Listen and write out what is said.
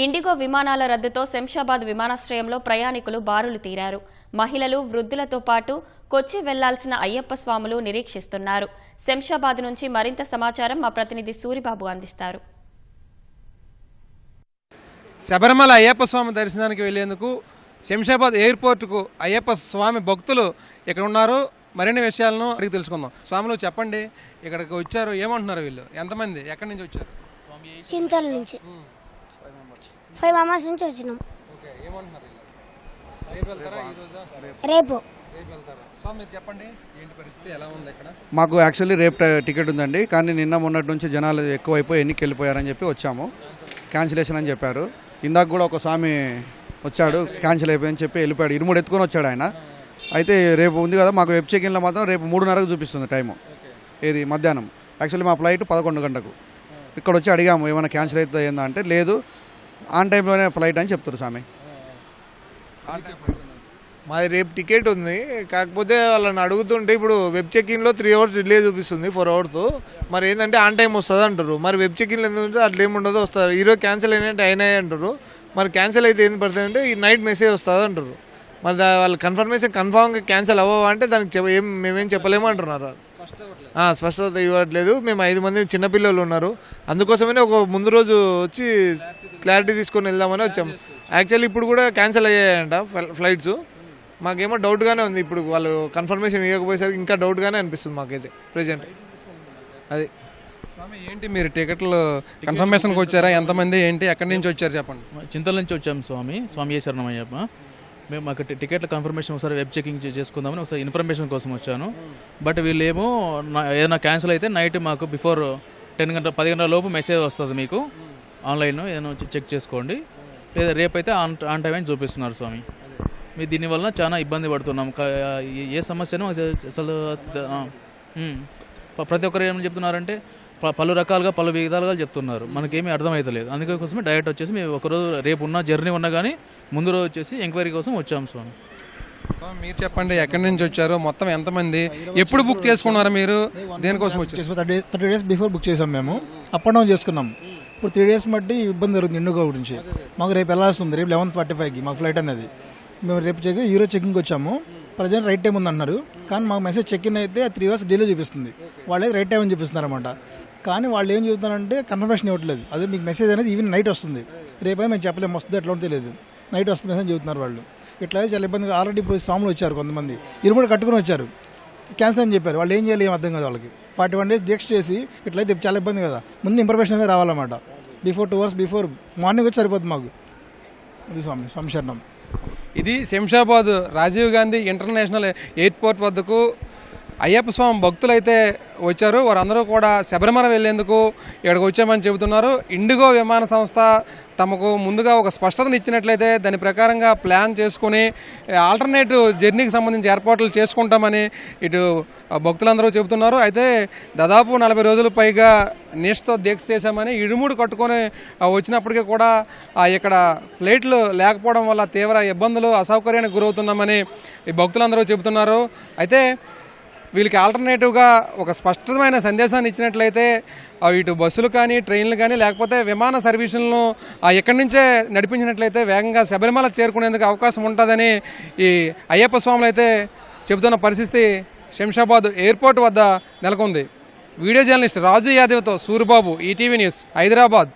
IndiGo విమానాల రద్దుతో శంషాబాద్ విమానాశ్రయంలో ప్రయాణికులు బారులు తీరారు. మహిళలు, వృద్ధులతో పాటు కొచ్చి వెళ్లాల్సిన అయ్యప్ప స్వాములు నిరీక్షిస్తున్నారు. శంషాబాద్ నుంచి మరింత సమాచారం మా ప్రతినిధి సూరిబాబు అందిస్తారు. శబరిమల అయ్యప్ప స్వామి దర్శనానికి వెళ్లేందుకు శంషాబాద్ ఎయిర్పోర్టుకు అయ్యప్ప స్వామి భక్తులు ఇక్కడ ఉన్నారు. మరిన్ని విషయాలను అడిగి తెలుసుకుందాం. స్వాములు చెప్పండి, ఇక్కడికి వచ్చారు, ఏమంటున్నారు వీళ్ళు? ఎంతమంది, ఎక్కడి నుంచి వచ్చారు? చింతల నుంచి 5 మెంబర్స్ నుంచి వచ్చినాం. రేపు చెప్పండి, ఏంటి పరిస్థితి, ఎలా ఉంది ఇక్కడ? మాకు యాక్చువల్లీ రేపు టికెట్ ఉందండి, కానీ నిన్న మొన్నటి నుంచి జనాలు ఎక్కువైపోయి ఎన్నికి వెళ్ళిపోయారని చెప్పి వచ్చాము. క్యాన్సిలేషన్ అని చెప్పారు. ఇందాక కూడా ఒక స్వామి వచ్చాడు, క్యాన్సిల్ అయిపోయిందని చెప్పి వెళ్ళిపోయాడు. 23 ఎత్తుకొని వచ్చాడు ఆయన. అయితే రేపు ఉంది కదా, మాకు వెబ్ చెకిన్లో మాత్రం రేపు 3:30కు చూపిస్తుంది టైము, ఏది మధ్యాహ్నం. యాక్చువల్లీ మా ఫ్లైట్ 11 గంటలకు. ఇక్కడ వచ్చి అడిగాము ఏమైనా క్యాన్సిల్ అవుతుందా ఏందా అంటే లేదు, ఆన్ టైంలోనే ఫ్లైట్ అని చెప్తారు స్వామి. మాది రేపు టికెట్ ఉంది, కాకపోతే వాళ్ళని అడుగుతుంటే ఇప్పుడు వెబ్ చెకిన్లో 3 hours డిలే చూపిస్తుంది, 4 hours. మరి ఏంటంటే ఆన్ టైం వస్తుంది అంటారు. మరి వెబ్ చెకిన్లో ఎందుకంటే అట్లా ఏముండదు, వస్తారు. ఈరోజు క్యాన్సిల్ అయినట్టు అయినాయి అంటారు. మరి క్యాన్సిల్ అయితే ఏం పడుతుంది అంటే ఈ నైట్ మెసేజ్ వస్తుంది అంటారు. మరి వాళ్ళు కన్ఫర్మేషన్ కన్ఫామ్గా క్యాన్సిల్ అవ్వవా అంటే దానికి మేమేం చెప్పలేము అంటున్నారు. స్పష్టత ఇవ్వట్లేదు. మేము 5 మంది చిన్నపిల్లలు ఉన్నారు, అందుకోసమే ఒక ముందు రోజు వచ్చి క్లారిటీ తీసుకొని వెళ్దామని వచ్చాము. యాక్చువల్లీ ఇప్పుడు కూడా క్యాన్సిల్ అయ్యాయంట ఫ్లైట్స్. మాకేమో డౌట్గానే ఉంది. ఇప్పుడు వాళ్ళు కన్ఫర్మేషన్ ఇవ్వకపోయేసరికి ఇంకా డౌట్గానే అనిపిస్తుంది మాకైతే ప్రెజెంట్. అది ఏంటి, మీరు టికెట్లు కన్ఫర్మేషన్కి వచ్చారా? ఎంతమంది, ఏంటి, ఎక్కడి నుంచి వచ్చారు చెప్పండి? చింతల నుంచి వచ్చాము స్వామి శరణమయ్యప్ప. మేము మాకు టికెట్ల కన్ఫర్మేషన్ ఒకసారి వెబ్ చెకింగ్ చేసుకుందామని ఒకసారి ఇన్ఫర్మేషన్ కోసం వచ్చాను. బట్ వీళ్ళు ఏమో ఏదైనా క్యాన్సిల్ అయితే నైట్ మాకు బిఫోర్ 10 గంటల లోపు మెసేజ్ వస్తుంది, మీకు ఆన్లైన్లో ఏదైనా చెక్ చేసుకోండి, లేదా రేపైతే ఆన్ టైం అని చూపిస్తున్నారు స్వామి. మేము దీనివల్ల చాలా ఇబ్బంది పడుతున్నాం. ఏ సమస్యను అసలు ప్రతి ఒక్కరు ఏమని చెప్తున్నారంటే పలు రకాలుగా పలు విధాలుగా చెప్తున్నారు, మనకేమీ అర్థమవుతలేదు. అందుకోసమే డైరెక్ట్ వచ్చేసి మేము ఒకరోజు రేపు ఉన్న జర్నీ ఉన్నా కానీ ముందు రోజు వచ్చేసి ఎంక్వైరీ కోసం వచ్చాము స్వామి. స్వామి మీరు చెప్పండి, ఎక్కడి నుంచి వచ్చారు, మొత్తం ఎంతమంది, ఎప్పుడు బుక్ చేసుకున్నారు మీరు, దేనికోసం వచ్చారు? 30 days బిఫోర్ బుక్ చేసాం మేము, అప్ అండ్ డౌన్ చేసుకున్నాం. ఇప్పుడు 3 days బట్టి ఇబ్బంది జరుగుతుంది ఇండిగో గురించి. మాకు రేపు వెళ్ళాల్సింది, రేపు 11:45కి మాకు ఫ్లైట్ అనేది. మేము రేపు ఈరోజు చెకింగ్కి వచ్చాము. ప్రజెంట్ రైట్ టైం ఉందన్నారు, కానీ మాకు మెసేజ్ చెక్-ఇన్ అయితే 3 hours డిలే చూపిస్తుంది. వాళ్ళే రైట్ టైం అని చూపిస్తున్నారు అనమాట. కానీ వాళ్ళు ఏం చెబుతున్నారంటే కన్ఫర్మేషన్ ఇవ్వట్లేదు. అదే మీకు మెసేజ్ అనేది ఈవెన్ నైట్ వస్తుంది. రేపైనా మేము చెప్పలేము, వస్తుంది ఎట్లా ఉంటే తెలియదు, నైట్ వస్తుంది మెసేజ్ చెబుతున్నారు వాళ్ళు. ఇట్లా చాలా ఇబ్బందిగా. ఆల్రెడీ ఇప్పుడు స్వాములు వచ్చారు, కొంతమంది 20 కట్టుకుని వచ్చారు, క్యాన్సిల్ అని చెప్పారు. వాళ్ళు ఏం చేయాలి ఏం అర్థం కాదు వాళ్ళకి. 41 days దీక్ష చేసి ఇట్లయితే చాలా ఇబ్బంది కదా. ముందు ఇన్ఫర్మేషన్ అనేది రావాలన్నమాట. బిఫోర్ 2 hours బిఫోర్ మార్నింగ్ వచ్చి సరిపోతుంది మాకు. ఇది స్వామి శరణం. ఇది శంషాబాద్ రాజీవ్ గాంధీ ఇంటర్నేషనల్ ఎయిర్పోర్ట్ వద్దకు అయ్యప్ప స్వామి భక్తులైతే వచ్చారు. వారందరూ కూడా శబరిమల వెళ్లేందుకు ఇక్కడికి వచ్చామని చెబుతున్నారు. ఇండిగో విమాన సంస్థ తమకు ముందుగా ఒక స్పష్టతను ఇచ్చినట్లయితే దాని ప్రకారంగా ప్లాన్ చేసుకుని ఆల్టర్నేటివ్ జర్నీకి సంబంధించి ఏర్పాట్లు చేసుకుంటామని ఇటు భక్తులందరూ చెబుతున్నారు. అయితే దాదాపు 40 రోజుల పైగా నిష్ఠతో దీక్ష చేశామని ఇడుముడు కట్టుకొని వచ్చినప్పటికీ కూడా ఇక్కడ ఫ్లైట్లు లేకపోవడం వల్ల తీవ్ర ఇబ్బందులు, అసౌకర్యానికి గురవుతున్నామని ఈ భక్తులందరూ చెబుతున్నారు. అయితే వీళ్ళకి ఆల్టర్నేటివ్గా ఒక స్పష్టమైన సందేశాన్ని ఇచ్చినట్లయితే ఇటు బస్సులు కానీ, ట్రైన్లు కానీ, లేకపోతే విమాన సర్వీసులను ఎక్కడి నుంచే నడిపించినట్లయితే వేగంగా శబరిమల చేరుకునేందుకు అవకాశం ఉంటుందని ఈ అయ్యప్ప స్వాములు అయితే చెబుతున్న పరిస్థితి శంషాబాద్ ఎయిర్పోర్ట్ వద్ద నెలకొంది. వీడియో జర్నలిస్ట్ రాజు యాదవ్తో సూరిబాబు, ఈటీవీ న్యూస్, హైదరాబాద్.